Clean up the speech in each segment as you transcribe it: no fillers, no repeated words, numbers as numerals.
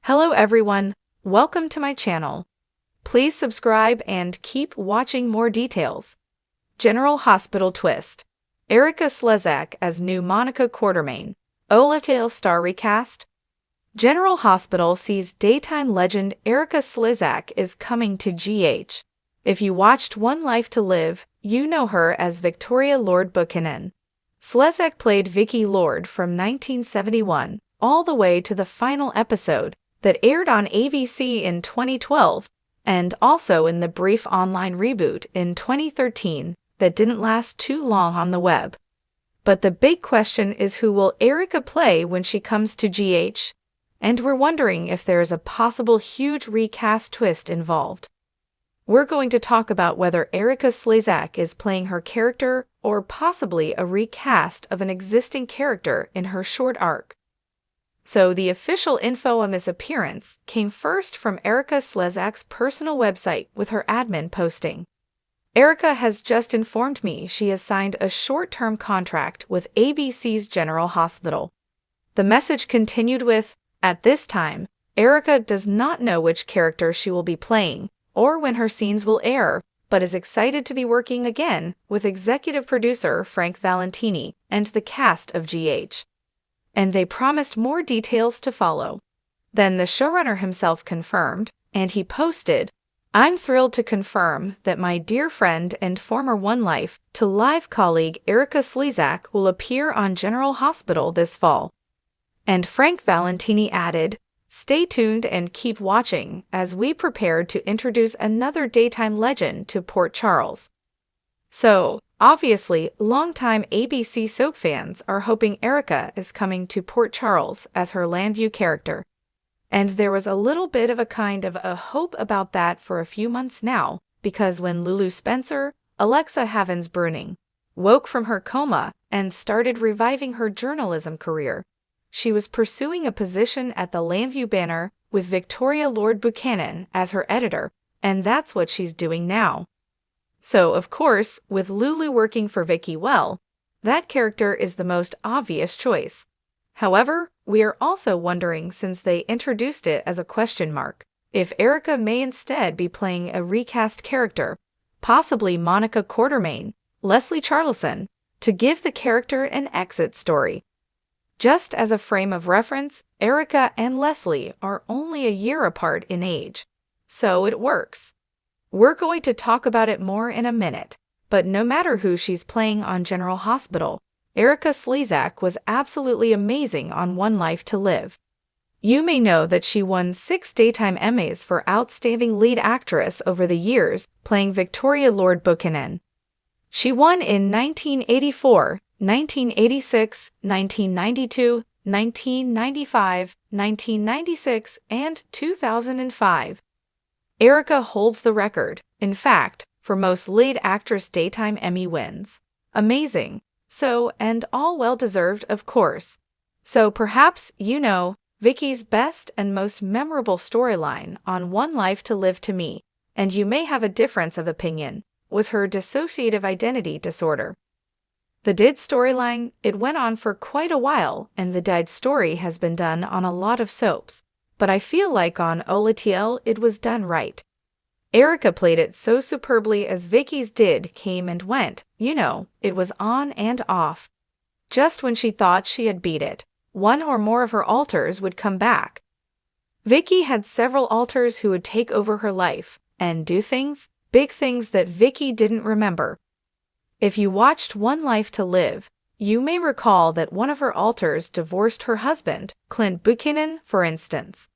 Hello everyone, welcome to my channel. Please subscribe and keep watching more details. General Hospital twist. Erika Slezak as new Monica Quartermaine. Olatale star recast. General Hospital sees daytime legend Erika Slezak is coming to GH. If you watched One Life to Live, you know her as Victoria Lord Buchanan. Slezak played Vicky Lord from 1971 all the way to the final episode that aired on ABC in 2012, and also in the brief online reboot in 2013 that didn't last too long on the web. But the big question is, who will Erika play when she comes to GH? And we're wondering if there is a possible huge recast twist involved. We're going to talk about whether Erika Slezak is playing her character or possibly a recast of an existing character in her short arc. So the official info on this appearance came first from Erika Slezak's personal website with her admin posting. Erika has just informed me she has signed a short-term contract with ABC's General Hospital. The message continued with, "At this time, Erika does not know which character she will be playing or when her scenes will air, but is excited to be working again with executive producer Frank Valentini and the cast of GH." And they promised more details to follow. Then the showrunner himself confirmed, and he posted, "I'm thrilled to confirm that my dear friend and former One Life to Live colleague Erika Slezak will appear on General Hospital this fall." And Frank Valentini added, "Stay tuned and keep watching as we prepare to introduce another daytime legend to Port Charles." So, obviously, longtime ABC soap fans are hoping Erika is coming to Port Charles as her Landview character. And there was a little bit of a kind of a hope about that for a few months now, because when Lulu Spencer, Alexa Havens-Bruning, woke from her coma and started reviving her journalism career, she was pursuing a position at the Landview Banner with Victoria Lord Buchanan as her editor, and that's what she's doing now. So, of course, with Lulu working for Vicky well, that character is the most obvious choice. However, we are also wondering, since they introduced it as a question mark, if Erika may instead be playing a recast character, possibly Monica Quartermaine, Leslie Charleson, to give the character an exit story. Just as a frame of reference, Erika and Leslie are only a year apart in age, so it works. We're going to talk about it more in a minute, but no matter who she's playing on General Hospital, Erika Slezak was absolutely amazing on One Life to Live. You may know that she won 6 Daytime Emmys for Outstanding Lead Actress over the years, playing Victoria Lord Buchanan. She won in 1984, 1986, 1992, 1995, 1996, and 2005. Erika holds the record, in fact, for most lead actress daytime Emmy wins. Amazing. So, and all well-deserved, of course. So perhaps you know Vicky's best and most memorable storyline on One Life to Live to me, and you may have a difference of opinion, was her dissociative identity disorder. The DID storyline, it went on for quite a while, and the DID story has been done on a lot of soaps. But I feel like on Olatale it was done right. Erika played it so superbly as Vicky's did came and went, it was on and off. Just when she thought she had beat it, one or more of her alters would come back. Vicky had several alters who would take over her life and do things, big things that Vicky didn't remember. If you watched One Life to Live, you may recall that one of her alters divorced her husband, Clint Buchanan, for instance.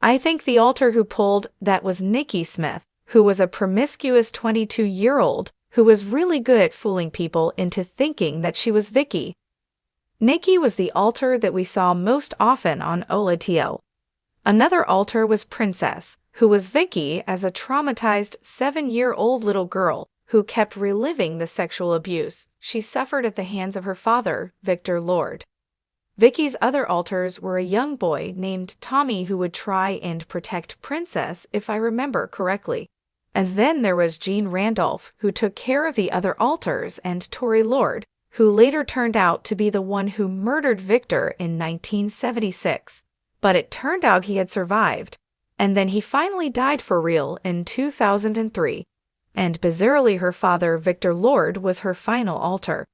I think the alter who pulled that was Nikki Smith, who was a promiscuous 22-year-old who was really good at fooling people into thinking that she was Vicky. Nikki was the alter that we saw most often on Olatale. Another alter was Princess, who was Vicky as a traumatized 7-year-old little girl who kept reliving the sexual abuse she suffered at the hands of her father, Victor Lord. Vicky's other alters were a young boy named Tommy who would try and protect Princess, if I remember correctly. And then there was Jean Randolph, who took care of the other alters, and Tori Lord, who later turned out to be the one who murdered Victor in 1976. but it turned out he had survived, and then he finally died for real in 2003, and bizarrely her father, Victor Lord, was her final alter.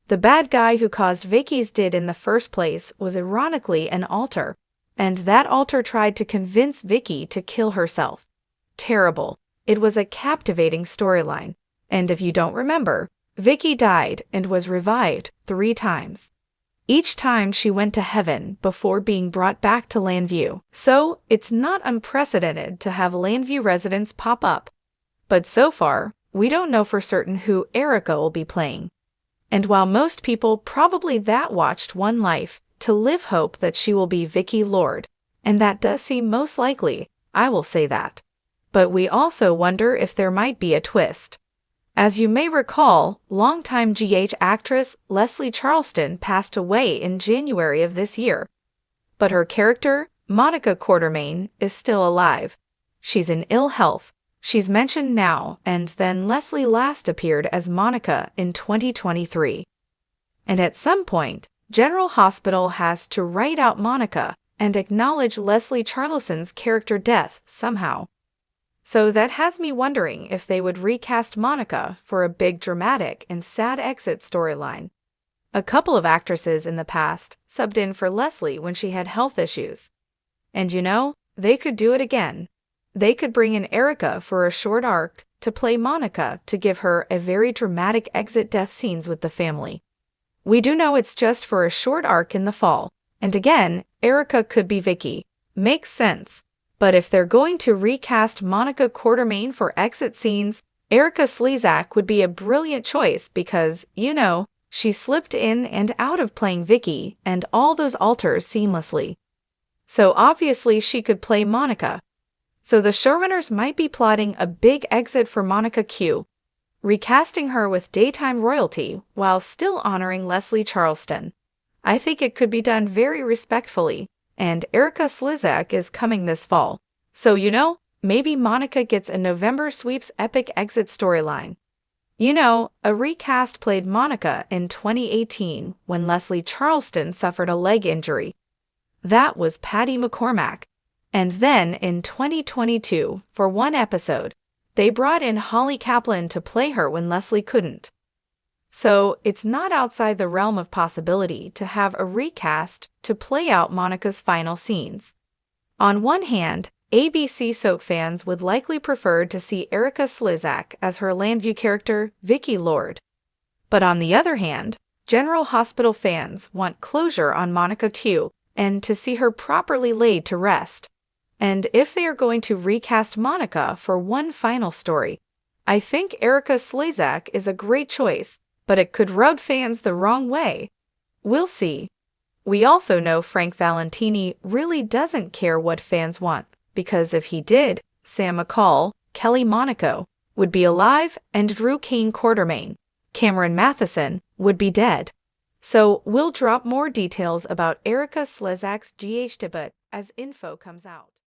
The bad guy who caused Vicky's death in the first place was ironically an alter, and that alter tried to convince Vicky to kill herself. Terrible. It was a captivating storyline, and if you don't remember, Vicky died and was revived 3 times. Each time she went to heaven before being brought back to Landview, so it's not unprecedented to have Landview residents pop up. But so far, we don't know for certain who Erika will be playing. And while most people probably that watched One Life to live hope that she will be Vicky Lord, and that does seem most likely, I will say that. But we also wonder if there might be a twist. As you may recall, longtime GH actress Leslie Charleston passed away in January of this year. But her character, Monica Quartermaine, is still alive. She's in ill health. She's mentioned now, and then Leslie last appeared as Monica in 2023. And at some point, General Hospital has to write out Monica and acknowledge Leslie Charleston's character death somehow. So that has me wondering if they would recast Monica for a big dramatic and sad exit storyline. A couple of actresses in the past subbed in for Leslie when she had health issues. And you know, they could do it again. They could bring in Erika for a short arc to play Monica to give her a very dramatic exit death scenes with the family. We do know it's just for a short arc in the fall, and again, Erika could be Vicky. Makes sense. But if they're going to recast Monica Quartermaine for exit scenes, Erika Slezak would be a brilliant choice because, you know, she slipped in and out of playing Vicky and all those alters seamlessly. So obviously she could play Monica. So the showrunners might be plotting a big exit for Monica Q, recasting her with daytime royalty while still honoring Leslie Charleston. I think it could be done very respectfully, and Erika Slezak is coming this fall. So you know, maybe Monica gets a November sweeps epic exit storyline. You know, a recast played Monica in 2018 when Leslie Charleston suffered a leg injury. That was Patty McCormack. And then in 2022, for one episode, they brought in Holly Kaplan to play her when Leslie couldn't. So it's not outside the realm of possibility to have a recast to play out Monica's final scenes. On one hand, ABC soap fans would likely prefer to see Erika Slezak as her Landview character, Vicky Lord. But on the other hand, General Hospital fans want closure on Monica too, and to see her properly laid to rest. And if they are going to recast Monica for one final story, I think Erika Slezak is a great choice, but it could rub fans the wrong way. We'll see. We also know Frank Valentini really doesn't care what fans want, because if he did, Sam McCall, Kelly Monaco, would be alive and Drew Kane Quartermaine, Cameron Matheson, would be dead. So we'll drop more details about Erika Slezak's GH debut as info comes out.